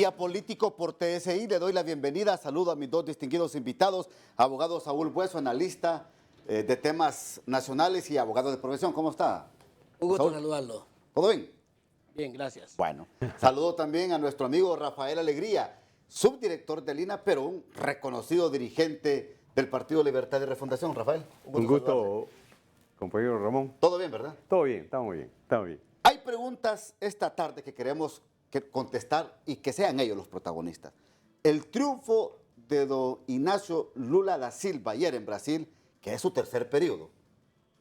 Día político por TSI. Le doy la bienvenida. Saludo a mis dos distinguidos invitados, abogado Saúl Bueso, analista de temas nacionales y abogado de profesión. ¿Cómo está? Un gusto Saúl, saludarlo. ¿todo bien? Bien, gracias. Bueno, saludo también a nuestro amigo Rafael Alegría, subdirector del INA, pero un reconocido dirigente del Partido Libertad y Refundación. Rafael, Un gusto, compañero Ramón. ¿Todo bien, verdad? Todo bien, estamos bien, estamos bien. Hay preguntas esta tarde que queremos contestar y que sean ellos los protagonistas. El triunfo de don Ignacio Lula da Silva ayer en Brasil, que es su tercer periodo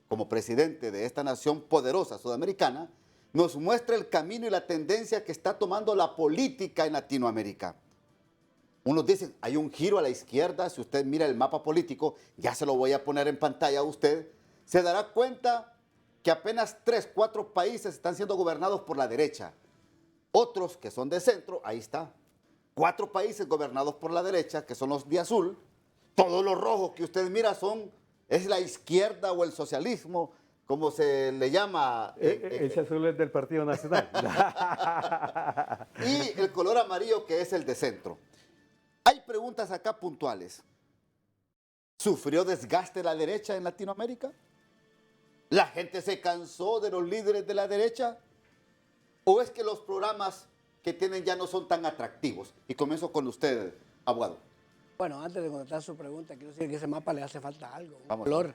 como presidente de esta nación poderosa sudamericana, nos muestra el camino y la tendencia que está tomando la política en Latinoamérica. Unos dicen, hay un giro a la izquierda. Si usted mira el mapa político, ya se lo voy a poner en pantalla a usted, se dará cuenta que apenas 3, 4 países están siendo gobernados por la derecha. Otros que son de centro, ahí está. 4 países gobernados por la derecha, que son los de azul. Todos los rojos que usted mira es la izquierda o el socialismo, como se le llama. Ese azul es del Partido Nacional. Y el color amarillo, que es el de centro. Hay preguntas acá puntuales. ¿Sufrió desgaste la derecha en Latinoamérica? ¿La gente se cansó de los líderes de la derecha? ¿O es que los programas que tienen ya no son tan atractivos? Y comienzo con usted, abogado. Bueno, antes de contestar su pregunta, quiero decir que ese mapa le hace falta algo, un Vamos. color.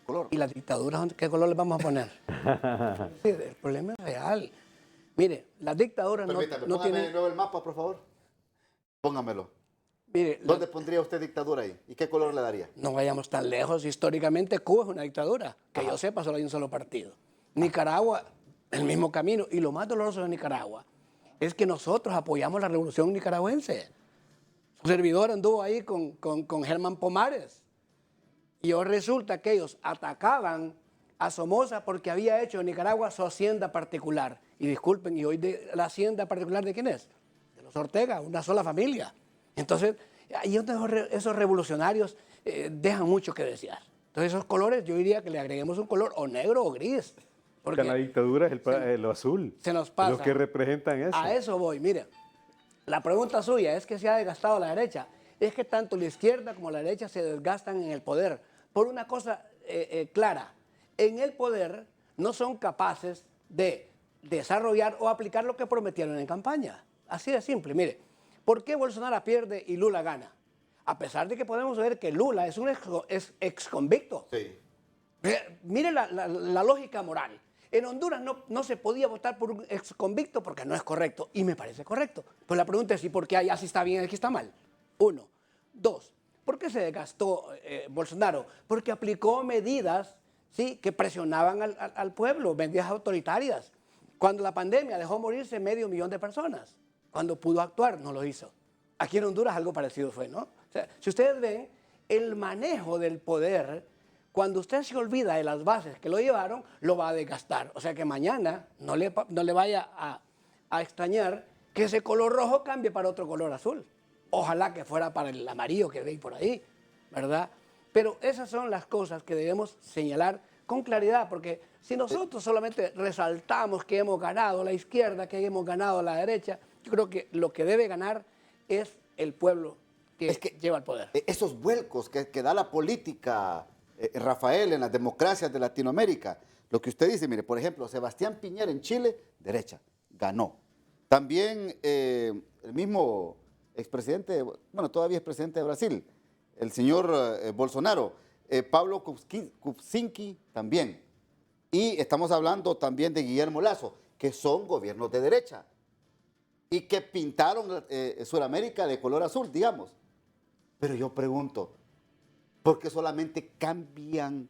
Color. ¿Y las dictaduras, qué color les vamos a poner? Sí, el problema es real. Mire, las dictaduras Permítame, no póngame de tienen... nuevo el mapa, por favor. Póngamelo. Mire, ¿Dónde pondría usted dictadura ahí? ¿Y qué color le daría? no vayamos tan lejos. Históricamente Cuba es una dictadura. Que yo sepa, solo hay un solo partido. Nicaragua, el mismo camino. Y lo más doloroso de Nicaragua es que nosotros apoyamos la revolución nicaragüense. Su servidor anduvo ahí con Germán Pomares. Y hoy resulta que ellos atacaban a Somoza porque había hecho en Nicaragua su hacienda particular. Y disculpen, ¿y hoy la hacienda particular de quién es? De los Ortega, una sola familia. Entonces, ahí esos revolucionarios dejan mucho que desear. Entonces, esos colores yo diría que le agreguemos un color o negro o gris. Porque la dictadura es lo azul. Se nos pasa. Los que representan eso. A eso voy, mire. La pregunta suya es que se ha desgastado la derecha. Es que tanto la izquierda como la derecha se desgastan en el poder. Por una cosa clara. En el poder no son capaces de desarrollar o aplicar lo que prometieron en campaña. Así de simple. Mire, ¿por qué Bolsonaro pierde y Lula gana? A pesar de que podemos ver que Lula es un ex convicto. Sí. Mire la lógica moral. En Honduras no se podía votar por un ex convicto porque no es correcto. Y me parece correcto. Pues la pregunta es, ¿y por qué allá sí está bien y aquí está mal? 1. 2. ¿Por qué se desgastó Bolsonaro? Porque aplicó medidas, ¿sí?, que presionaban al pueblo, medidas autoritarias. Cuando la pandemia dejó morirse 500.000 de personas. Cuando pudo actuar, no lo hizo. Aquí en Honduras algo parecido fue, ¿no? O sea, si ustedes ven, el manejo del poder, cuando usted se olvida de las bases que lo llevaron, lo va a desgastar. O sea que mañana no le vaya a extrañar que ese color rojo cambie para otro color azul. Ojalá que fuera para el amarillo que veis por ahí, ¿verdad? Pero esas son las cosas que debemos señalar con claridad, porque si nosotros solamente resaltamos que hemos ganado la izquierda, que hemos ganado la derecha, yo creo que lo que debe ganar es el pueblo que lleva el poder. Esos vuelcos que da la política, Rafael, en las democracias de Latinoamérica. Lo que usted dice, mire, por ejemplo, Sebastián Piñera en Chile, derecha, ganó. También el mismo expresidente, bueno, todavía es presidente de Brasil, el señor Bolsonaro, Pablo Kuczynski también. Y estamos hablando también de Guillermo Lasso, que son gobiernos de derecha y que pintaron Sudamérica de color azul, digamos. Pero yo pregunto, ¿por qué solamente cambian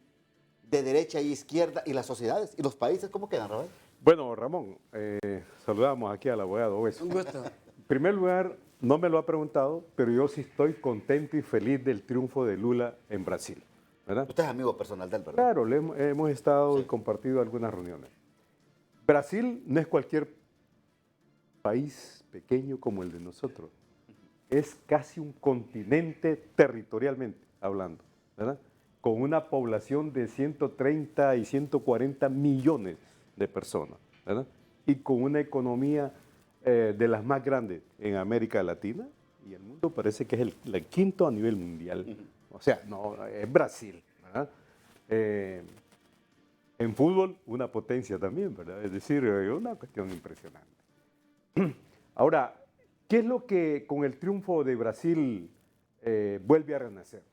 de derecha y izquierda y las sociedades y los países cómo quedan, Rafael? Bueno, Ramón, saludamos aquí al abogado Bueso. Un gusto. En primer lugar, no me lo ha preguntado, pero yo sí estoy contento y feliz del triunfo de Lula en Brasil, ¿verdad? Usted es amigo personal de él, ¿verdad? Claro, hemos estado y compartido algunas reuniones. Brasil no es cualquier país pequeño como el de nosotros. Es casi un continente territorialmente hablando, ¿verdad? Con una población de 130 y 140 millones de personas, ¿verdad? Y con una economía de las más grandes en América Latina y el mundo parece que es el quinto a nivel mundial. O sea, no, es Brasil, ¿verdad? En fútbol, una potencia también, ¿verdad? Es decir, una cuestión impresionante. Ahora, ¿qué es lo que con el triunfo de Brasil vuelve a renacer?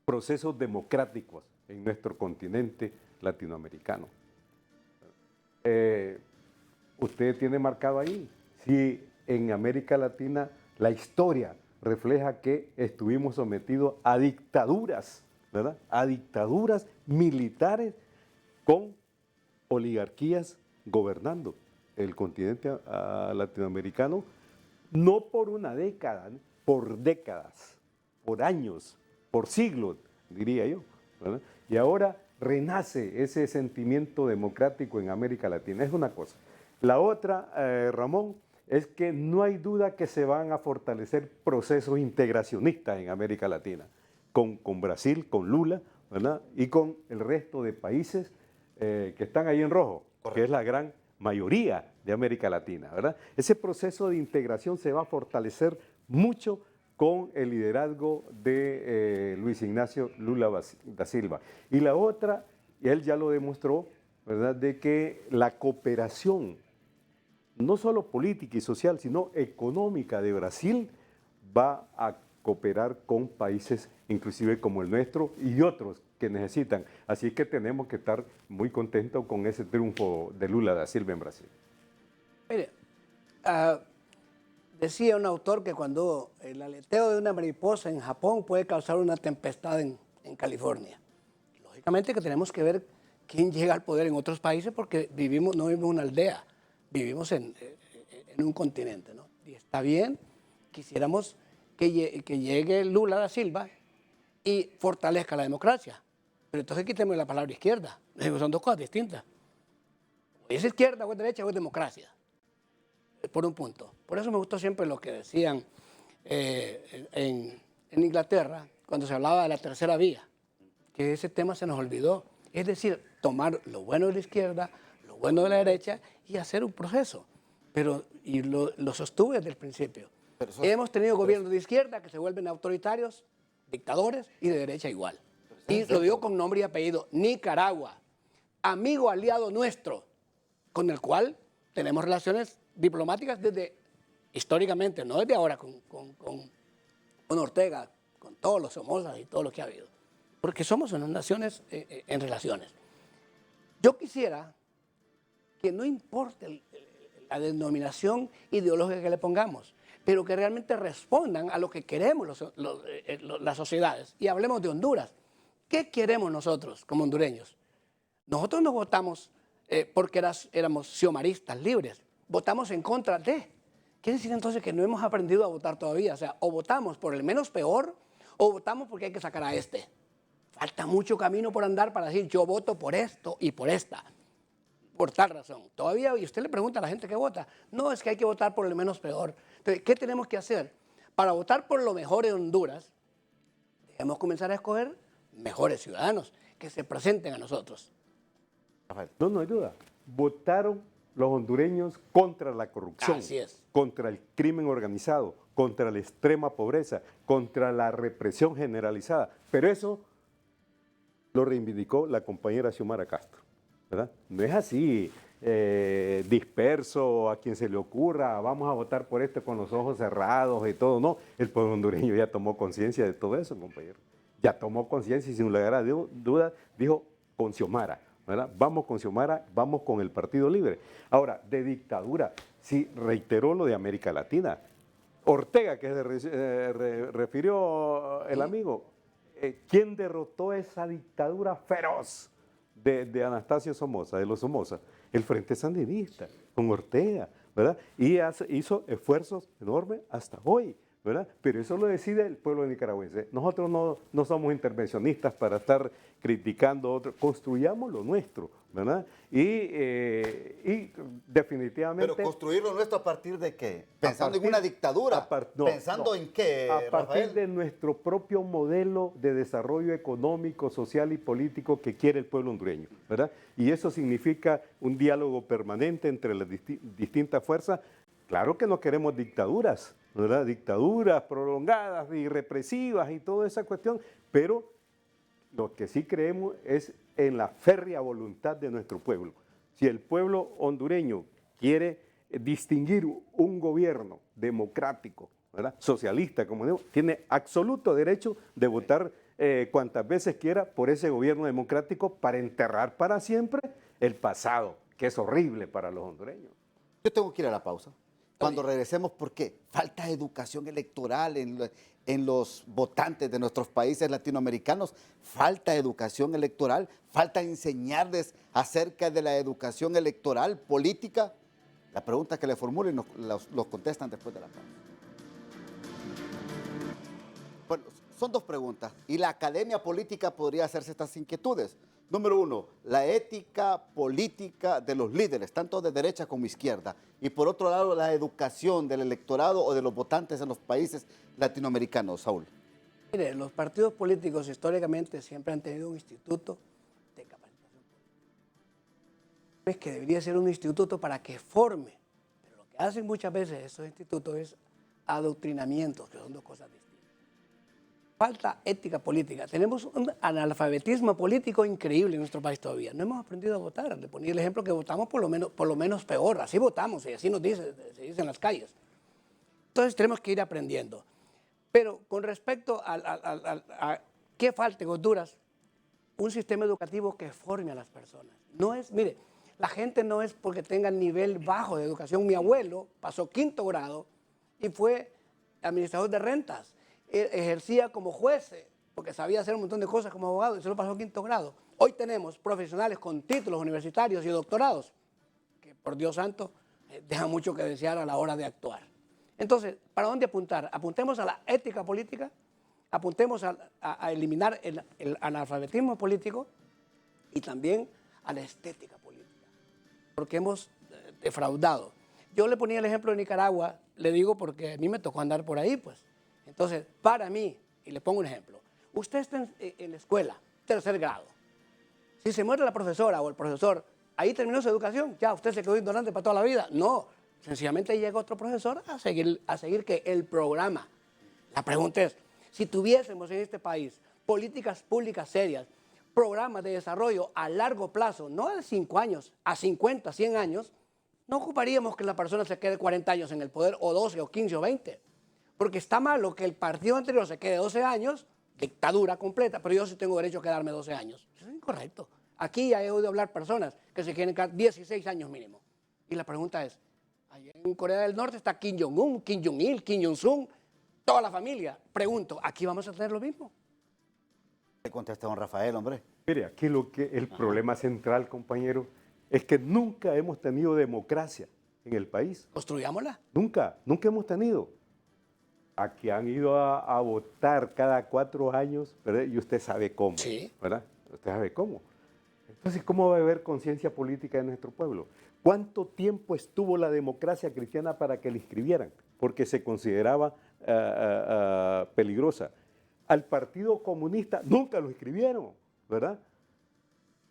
Procesos democráticos en nuestro continente latinoamericano. Usted tiene marcado ahí, si en América Latina la historia refleja que estuvimos sometidos a dictaduras, ¿verdad? A dictaduras militares con oligarquías gobernando el continente latinoamericano, no por una década, ¿no? Por décadas, por años, por siglos, diría yo, ¿verdad? Y ahora renace ese sentimiento democrático en América Latina. Es una cosa. La otra, Ramón, es que no hay duda que se van a fortalecer procesos integracionistas en América Latina, con Brasil, con Lula, ¿verdad? Y con el resto de países que están ahí en rojo, correcto, que es la gran mayoría de América Latina, ¿verdad? Ese proceso de integración se va a fortalecer mucho con el liderazgo de Luis Ignacio Lula da Silva. Y la otra, y él ya lo demostró, ¿verdad?, de que la cooperación, no solo política y social, sino económica de Brasil, va a cooperar con países inclusive como el nuestro y otros que necesitan. Así que tenemos que estar muy contentos con ese triunfo de Lula da Silva en Brasil. Mire, decía un autor que cuando el aleteo de una mariposa en Japón puede causar una tempestad en California. Lógicamente que tenemos que ver quién llega al poder en otros países porque no vivimos en una aldea, vivimos en un continente, ¿no? Y está bien, quisiéramos que llegue Lula da Silva y fortalezca la democracia. Pero entonces quíteme la palabra izquierda. Son dos cosas distintas. O es izquierda, o es derecha, o es democracia. Por un punto. Por eso me gustó siempre lo que decían en Inglaterra, cuando se hablaba de la tercera vía, que ese tema se nos olvidó. Es decir, tomar lo bueno de la izquierda, lo bueno de la derecha y hacer un proceso. Y lo sostuve desde el principio. Hemos tenido gobiernos de izquierda que se vuelven autoritarios, dictadores, y de derecha igual. Y lo digo con nombre y apellido. Nicaragua, amigo aliado nuestro, con el cual tenemos relaciones diplomáticas desde históricamente, no desde ahora con Ortega, con todos los Somozas y todo lo que ha habido. Porque somos unas naciones en relaciones. Yo quisiera que no importe la denominación ideológica que le pongamos, pero que realmente respondan a lo que queremos las sociedades. Y hablemos de Honduras. ¿Qué queremos nosotros como hondureños? Nosotros no votamos porque éramos xiomaristas libres, votamos en contra de. Quiere decir entonces que no hemos aprendido a votar todavía. O sea, o votamos por el menos peor o votamos porque hay que sacar a este. Falta mucho camino por andar para decir yo voto por esto y por esta. Por tal razón. Todavía, y usted le pregunta a la gente que vota, no, es que hay que votar por el menos peor. Entonces, ¿qué tenemos que hacer? Para votar por lo mejor en Honduras, debemos comenzar a escoger mejores ciudadanos que se presenten a nosotros. No hay duda. Votaron los hondureños contra la corrupción, así es, contra el crimen organizado, contra la extrema pobreza, contra la represión generalizada. Pero eso lo reivindicó la compañera Xiomara Castro, ¿verdad? No es así, disperso, a quien se le ocurra, vamos a votar por esto con los ojos cerrados y todo. No, el pueblo hondureño ya tomó conciencia de todo eso, compañero. Ya tomó conciencia y sin lugar a duda dijo con Xiomara, ¿verdad? Vamos con Xiomara, vamos con el Partido Libre. Ahora, de dictadura, sí, reiteró lo de América Latina. Ortega, que se refirió el amigo, ¿quién derrotó esa dictadura feroz de Anastasio Somoza, de los Somoza? El Frente Sandinista, con Ortega, ¿verdad? Y hizo esfuerzos enormes hasta hoy, ¿verdad? Pero eso lo decide el pueblo nicaragüense. Nosotros no somos intervencionistas para estar criticando a otros. Construyamos lo nuestro, ¿verdad? Y definitivamente... Pero construir lo nuestro ¿a partir de qué? ¿Pensando en una dictadura? ¿Pensando en qué, a partir Rafael? de nuestro propio modelo de desarrollo económico, social y político que quiere el pueblo hondureño, ¿verdad? Y eso significa un diálogo permanente entre las distintas fuerzas Claro que no queremos dictaduras, ¿verdad? Dictaduras prolongadas y represivas y toda esa cuestión, pero lo que sí creemos es en la férrea voluntad de nuestro pueblo. Si el pueblo hondureño quiere distinguir un gobierno democrático, ¿verdad? Socialista, como digo, tiene absoluto derecho de votar cuantas veces quiera por ese gobierno democrático para enterrar para siempre el pasado, que es horrible para los hondureños. Yo tengo que ir a la pausa. Cuando regresemos, ¿por qué? Falta educación electoral en los votantes de nuestros países latinoamericanos, falta educación electoral, falta enseñarles acerca de la educación electoral, política. La pregunta que le formulen los contestan después de la pausa. Bueno, son dos preguntas y la academia política podría hacerse estas inquietudes. Número uno, la ética política de los líderes, tanto de derecha como izquierda. Y por otro lado, la educación del electorado o de los votantes en los países latinoamericanos. Saúl. Mire, los partidos políticos históricamente siempre han tenido un instituto de capacitación política. Es que debería ser un instituto para que forme. Pero lo que hacen muchas veces estos institutos es adoctrinamiento, que son dos cosas distintas. Falta ética política. Tenemos un analfabetismo político increíble en nuestro país todavía. No hemos aprendido a votar. Le ponía el ejemplo que votamos por lo menos peor. Así votamos y así se dice en las calles. Entonces tenemos que ir aprendiendo. Pero con respecto a qué falta en Honduras, un sistema educativo que forme a las personas. No es, mire, la gente no es porque tenga nivel bajo de educación. Mi abuelo pasó 5º grado y fue administrador de rentas. Ejercía como juez, porque sabía hacer un montón de cosas como abogado, y solo pasó 5º grado. Hoy tenemos profesionales con títulos universitarios y doctorados, que por Dios santo, dejan mucho que desear a la hora de actuar. Entonces, ¿para dónde apuntar? Apuntemos a la ética política, apuntemos a eliminar el analfabetismo político y también a la estética política, porque hemos defraudado. Yo le ponía el ejemplo de Nicaragua, le digo porque a mí me tocó andar por ahí, pues. Entonces, para mí, y le pongo un ejemplo, usted está en la escuela, 3er grado. Si se muere la profesora o el profesor, ahí terminó su educación, ya usted se quedó ignorante para toda la vida. No, sencillamente llega otro profesor a seguir que el programa. La pregunta es, si tuviésemos en este país políticas públicas serias, programas de desarrollo a largo plazo, no de 5 años, a 50, 100 años, no ocuparíamos que la persona se quede 40 años en el poder, o 12, o 15, o 20. Porque está malo que el partido anterior se quede 12 años, dictadura completa, pero yo sí tengo derecho a quedarme 12 años. Eso es incorrecto. Aquí ya he oído hablar personas que se quieren quedar 16 años mínimo. Y la pregunta es, allá en Corea del Norte está Kim Jong-un, Kim Jong-il, Kim Jong-un, toda la familia. Pregunto, ¿aquí vamos a tener lo mismo? Le contesta don Rafael, hombre. Mire, aquí el problema central, compañero, es que nunca hemos tenido democracia en el país. Construyámosla. Nunca hemos tenido. Aquí han ido a votar cada 4 años, ¿verdad? Y usted sabe cómo, Sí. ¿verdad? Usted sabe cómo. Entonces, ¿cómo va a haber conciencia política en nuestro pueblo? ¿Cuánto tiempo estuvo la democracia cristiana para que la inscribieran? Porque se consideraba peligrosa. Al Partido Comunista nunca lo inscribieron, ¿verdad?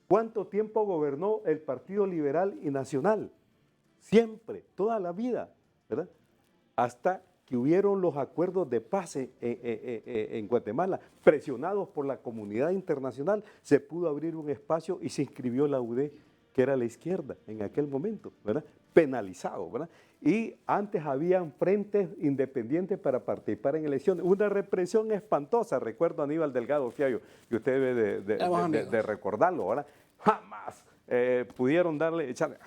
¿Cuánto tiempo gobernó el Partido Liberal y Nacional? Siempre, toda la vida, ¿verdad? Hasta que hubieron los acuerdos de paz en Guatemala, presionados por la comunidad internacional, se pudo abrir un espacio y se inscribió la UD, que era la izquierda en aquel momento, ¿verdad? Penalizado, ¿verdad? Y antes habían frentes independientes para participar en elecciones. Una represión espantosa, recuerdo a Aníbal Delgado Fiallo, que usted debe de recordarlo, ¿verdad? Jamás pudieron echarle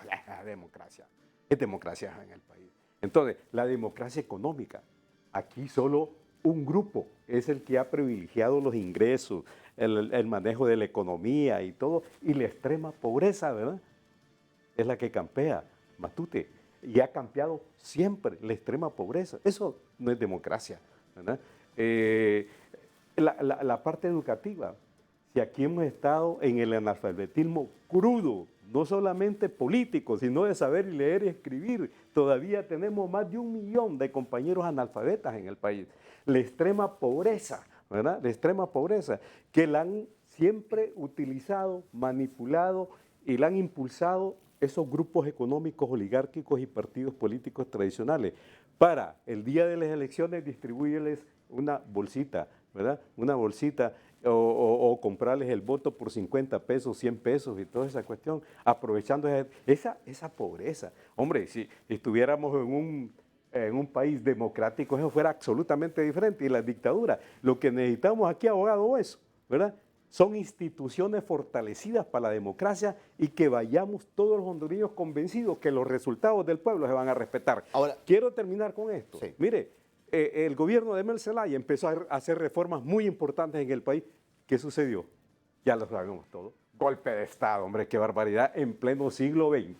democracia. Es democracia en el país. Entonces, la democracia económica, aquí solo un grupo es el que ha privilegiado los ingresos, el manejo de la economía y todo, y la extrema pobreza, ¿verdad? Es la que campea, Matute, y ha campeado siempre la extrema pobreza. Eso no es democracia, ¿verdad? La parte educativa, si aquí hemos estado en el analfabetismo crudo, no solamente político, sino de saber leer y escribir. Todavía tenemos más de 1 millón de compañeros analfabetas en el país. La extrema pobreza, ¿verdad? La extrema pobreza, que la han siempre utilizado, manipulado y la han impulsado esos grupos económicos oligárquicos y partidos políticos tradicionales para el día de las elecciones distribuirles una bolsita, ¿verdad? Una bolsita o comprarles el voto por 50 pesos, 100 pesos y toda esa cuestión, aprovechando esa pobreza. Hombre, si estuviéramos en un país democrático, eso fuera absolutamente diferente. Y la dictadura, lo que necesitamos aquí, abogado, es, ¿verdad? Son instituciones fortalecidas para la democracia y que vayamos todos los hondureños convencidos que los resultados del pueblo se van a respetar. Ahora, quiero terminar con esto. Sí. Mire, el gobierno de Mel Zelaya empezó a hacer reformas muy importantes en el país. ¿Qué sucedió? Ya lo sabemos todo. Golpe de Estado, hombre, qué barbaridad. En pleno siglo XXI,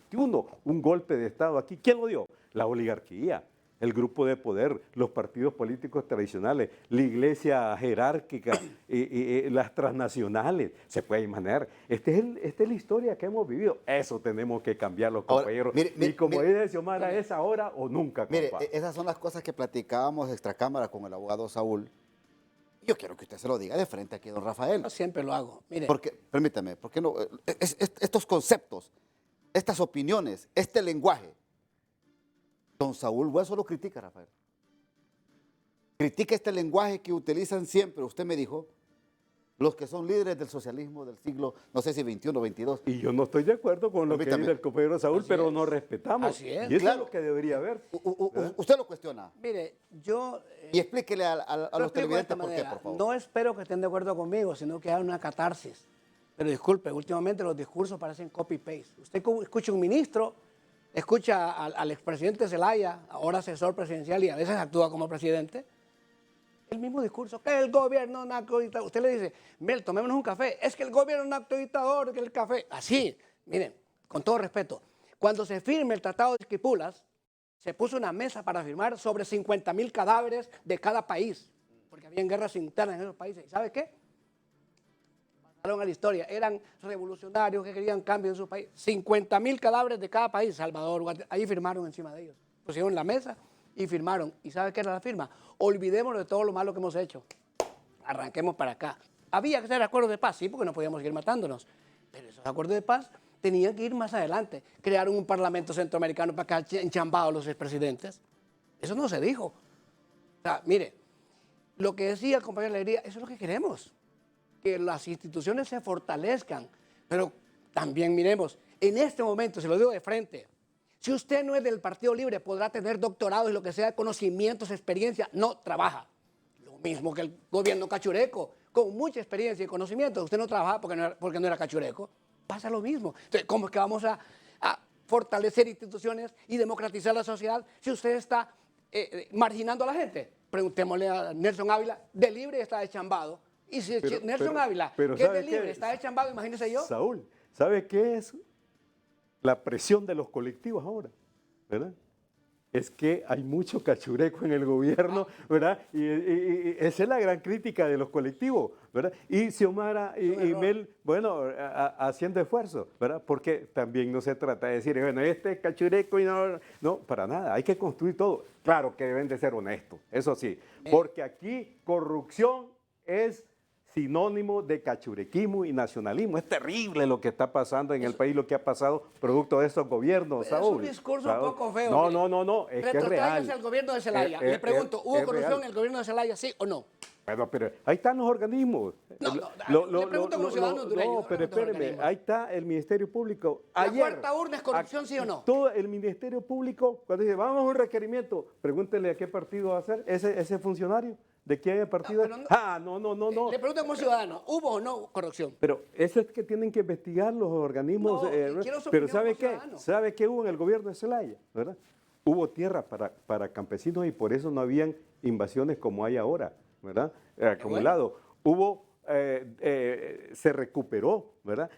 un golpe de Estado aquí. ¿Quién lo dio? La oligarquía, el grupo de poder, los partidos políticos tradicionales, la iglesia jerárquica, las transnacionales. Se puede imaginar. Esta es la historia que hemos vivido. Eso tenemos que cambiarlo, compañeros. Mire, y como dice Xiomara, es ahora o nunca, mire, compa. esas son las cosas que platicábamos extracámara con el abogado Saúl. Yo quiero que usted se lo diga de frente aquí, don Rafael. Yo siempre lo hago. Mire, Porque, permítame, ¿por qué no? Estos conceptos, estas opiniones, este lenguaje, don Saúl Hueso lo critica, Rafael. Critica este lenguaje que utilizan siempre, usted me dijo, los que son líderes del socialismo del siglo, no sé si 21 o 22. Y yo no estoy de acuerdo con lo que Permítame. dice el compañero Saúl, Así pero es. nos respetamos. Así es. Y eso Claro. es lo que debería haber. Usted lo cuestiona. mire, yo... Y explíquele a Lo los explico de televidentes esta por qué, manera. por favor. No espero que estén de acuerdo conmigo, sino que haya una catarsis. Pero disculpe, últimamente los discursos parecen copy-paste. Usted escucha un ministro, escucha al expresidente Zelaya, ahora asesor presidencial y a veces actúa como presidente, el mismo discurso, que el gobierno narcodictador. Usted le dice, Mel, tomémonos un café. Es que el gobierno narcodictador, que el café. Así, miren, con todo respeto, cuando se firme el Tratado de Esquipulas, se puso una mesa para firmar sobre 50,000 cadáveres de cada país, porque habían guerras internas en esos países. ¿Y sabe qué? Pasaron a la historia. Eran revolucionarios que querían cambio en su país. 50,000 cadáveres de cada país. Salvador, ahí firmaron encima de ellos. Pusieron la mesa y firmaron. ¿Y sabe qué era la firma? Olvidémonos de todo lo malo que hemos hecho. Arranquemos para acá. Había que hacer acuerdos de paz, sí, porque no podíamos seguir matándonos. Pero esos acuerdos de paz tenían que ir más adelante. Crearon un parlamento centroamericano para que enchambados los expresidentes. Eso no se dijo. O sea, mire, lo que decía el compañero Alegría, eso es lo que queremos. Que las instituciones se fortalezcan. Pero también miremos, en este momento, se lo digo de frente, si usted no es del Partido Libre, podrá tener doctorados y lo que sea, conocimientos, experiencia, no trabaja. Lo mismo que el gobierno cachureco, con mucha experiencia y conocimiento, usted no trabaja porque no era cachureco. Pasa lo mismo. Entonces, ¿cómo es que vamos a fortalecer instituciones y democratizar la sociedad si usted está marginando a la gente? Preguntémosle a Nelson Ávila, de Libre está deschambado. Y si Nelson Ávila, que es de Libre, está deschambado, imagínese yo. Saúl, ¿sabe qué es la presión de los colectivos ahora? ¿Verdad? Es que hay mucho cachureco en el gobierno, ¿verdad? Y esa es la gran crítica de los colectivos, ¿verdad? Y Xiomara y Mel, bueno, haciendo esfuerzo, ¿verdad? Porque también no se trata de decir, bueno, este es cachureco y no, para nada, hay que construir todo. Claro que deben de ser honestos, eso sí, porque aquí corrupción es sinónimo de cachurequismo y nacionalismo. Es terrible lo que está pasando en el país, lo que ha pasado producto de estos gobiernos, Saúl. Es un discurso Saúl. un poco feo. No, es que es Retrotráigase real. al gobierno de Zelaya. Le pregunto, ¿hubo corrupción real. en el gobierno de Zelaya, sí o no? Bueno, pero ahí están los organismos. Le pregunto como ciudadano hondureño. No, pero espéreme, ahí está el Ministerio Público. ¿La cuarta urna es corrupción, sí o no? Todo el Ministerio Público, cuando dice, vamos a un requerimiento, pregúntele a qué partido va a ser ese funcionario. ¿De qué partido? No. Le pregunto como ciudadano, ¿hubo o no corrupción? Pero eso es que tienen que investigar los organismos. No, quiero su pero opinión ¿sabe como qué? ciudadano. ¿Sabe qué hubo en el gobierno de Zelaya? ¿Verdad? Hubo tierra para campesinos y por eso no habían invasiones como hay ahora, ¿verdad? Acumulado. Hubo, se recuperó, ¿verdad?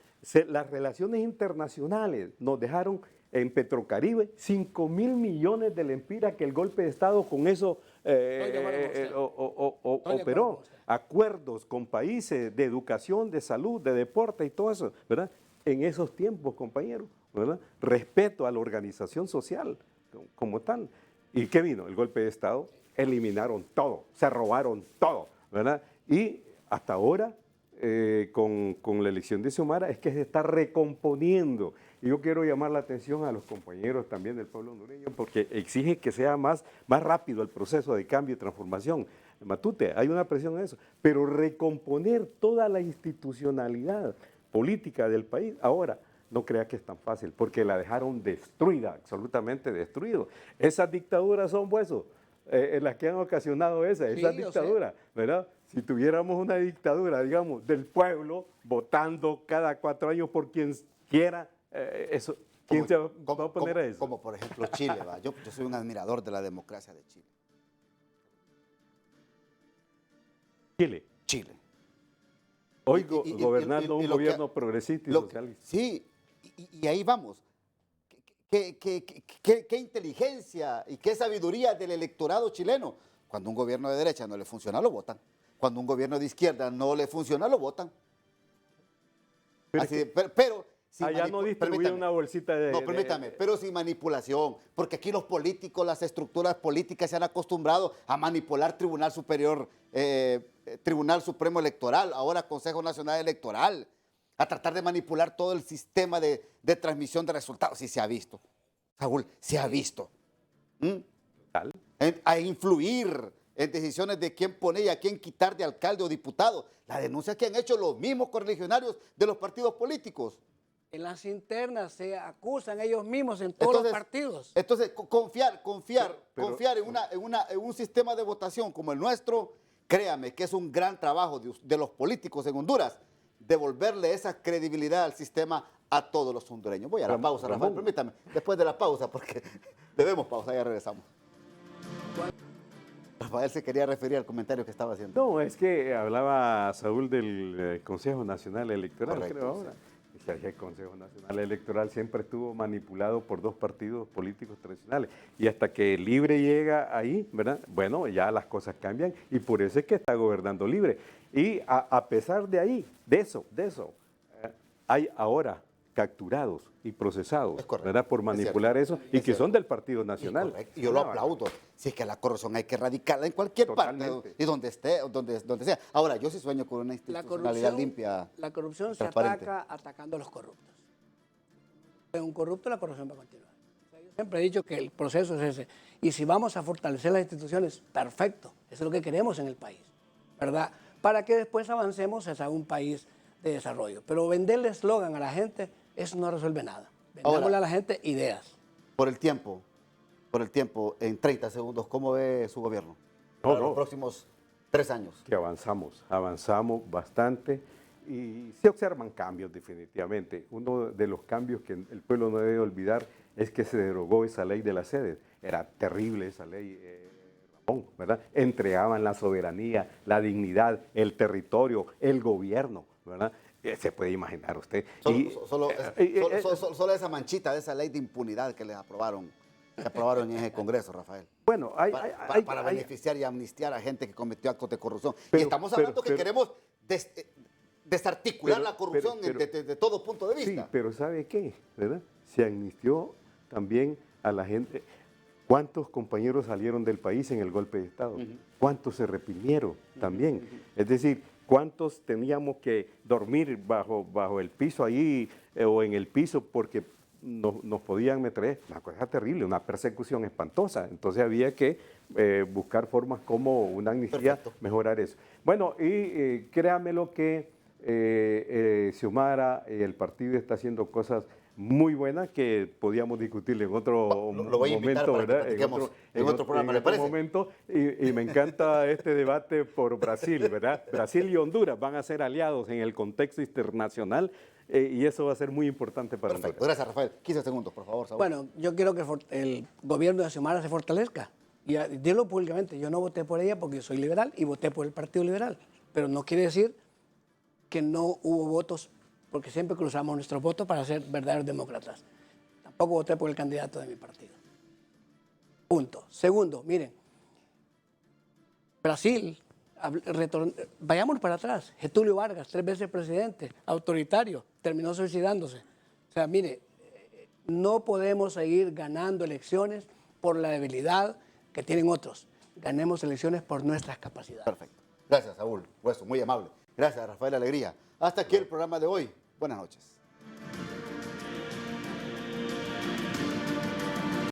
Las relaciones internacionales nos dejaron en Petrocaribe 5,000 millones de lempiras que el golpe de Estado con eso operó. Acuerdos con países de educación, de salud, de deporte y todo eso, ¿verdad? En esos tiempos, compañeros, ¿verdad? Respeto a la organización social como tal. ¿Y qué vino? El golpe de Estado. Eliminaron todo, se robaron todo, ¿verdad? Y hasta ahora, con la elección de Xiomara, es que se está recomponiendo. Y yo quiero llamar la atención a los compañeros también del pueblo hondureño porque exige que sea más rápido el proceso de cambio y transformación. Matute, hay una presión en eso, pero recomponer toda la institucionalidad política del país, ahora, no crea que es tan fácil, porque la dejaron destruida, absolutamente destruido. Esas dictaduras son huesos, las que han ocasionado esa dictadura, ¿verdad? Si tuviéramos una dictadura, digamos, del pueblo, votando cada 4 años por quien quiera, eso, ¿quién se va a oponer a eso? Como por ejemplo Chile, ¿va? Yo soy un admirador de la democracia de Chile. Chile. Hoy gobernando un gobierno progresista y socialista. Sí, y ahí vamos. ¿Qué inteligencia y qué sabiduría del electorado chileno? Cuando un gobierno de derecha no le funciona, lo votan. Cuando un gobierno de izquierda no le funciona, lo votan. Pero allá no distribuye una bolsita de... No, permítame, pero sin manipulación, porque aquí los políticos, las estructuras políticas se han acostumbrado a manipular Tribunal Superior, Tribunal Supremo Electoral, ahora Consejo Nacional Electoral, a tratar de manipular todo el sistema de transmisión de resultados. Sí se ha visto, Saúl, se ha visto. A influir en decisiones de quién poner y a quién quitar de alcalde o diputado. La denuncia que han hecho los mismos correligionarios de los partidos políticos. En las internas se acusan ellos mismos en todos los partidos. Entonces, confiar en un sistema de votación como el nuestro, créame que es un gran trabajo de los políticos en Honduras, devolverle esa credibilidad al sistema a todos los hondureños. Voy a la pausa, Rafael, permítame, después de la pausa, porque debemos pausa, ya regresamos. Rafael se quería referir al comentario que estaba haciendo. No, es que hablaba Saúl del Consejo Nacional Electoral, correcto, creo ahora. Sí. El Consejo Nacional Electoral siempre estuvo manipulado por 2 partidos políticos tradicionales. Y hasta que Libre llega ahí, ¿verdad? Bueno, ya las cosas cambian y por eso es que está gobernando Libre. Y a pesar de ahí, de eso, hay ahora capturados y procesados, ¿verdad? Por manipular eso y que son del Partido Nacional. Y yo lo aplaudo. Si es que la corrupción hay que erradicarla en cualquier parte y donde esté, donde sea. Ahora, yo sí sueño con una institucionalidad limpia. La corrupción se ataca atacando a los corruptos. En un corrupto la corrupción va a continuar. O sea, yo siempre he dicho que el proceso es ese. Y si vamos a fortalecer las instituciones, perfecto. Eso es lo que queremos en el país, ¿verdad? Para que después avancemos hacia un país de desarrollo. Pero venderle eslogan a la gente, eso no resuelve nada. Vendémosle a la gente ideas. Por el tiempo, en 30 segundos, ¿cómo ve su gobierno? Para los próximos 3 años. Que avanzamos bastante y se observan cambios definitivamente. Uno de los cambios que el pueblo no debe olvidar es que se derogó esa ley de las sedes. Era terrible esa ley, Ramón, ¿verdad? Entregaban la soberanía, la dignidad, el territorio, el gobierno, ¿verdad? Se puede imaginar usted. Solo esa manchita de esa ley de impunidad que les aprobaron en ese Congreso, Rafael. Bueno, para beneficiar y amnistiar a gente que cometió actos de corrupción. Y estamos hablando que queremos desarticular la corrupción desde todo punto de vista. Sí, pero ¿sabe qué? ¿Verdad? Se amnistió también a la gente. ¿Cuántos compañeros salieron del país en el golpe de Estado? ¿Cuántos se reprimieron también? Es decir, ¿cuántos teníamos que dormir bajo el piso ahí o en el piso porque nos podían meter? Una cosa terrible, una persecución espantosa. Entonces había que buscar formas como una amnistía, mejorar eso. Bueno, y créame lo que Xiomara, el partido está haciendo cosas muy buenas que podíamos discutirle en otro momento, ¿verdad? En otro programa, ¿le parece? Momento, y me encanta este debate por Brasil, ¿verdad? Brasil y Honduras van a ser aliados en el contexto internacional y eso va a ser muy importante para Perfecto. Honduras. Gracias, Rafael. 15 segundos, por favor, Saúl. Bueno, yo quiero que el gobierno de Xiomara se fortalezca. Y dilo públicamente, yo no voté por ella porque soy liberal y voté por el Partido Liberal. Pero no quiere decir que no hubo votos, porque siempre cruzamos nuestros votos para ser verdaderos demócratas. Tampoco voté por el candidato de mi partido. Punto. Segundo, miren, Brasil, vayamos para atrás, Getúlio Vargas, 3 veces presidente, autoritario, terminó suicidándose. O sea, mire, no podemos seguir ganando elecciones por la debilidad que tienen otros. Ganemos elecciones por nuestras capacidades. Perfecto. Gracias, Saúl. Hueso, muy amable. Gracias, Rafael Alegría. Hasta aquí el programa de hoy. Buenas noches.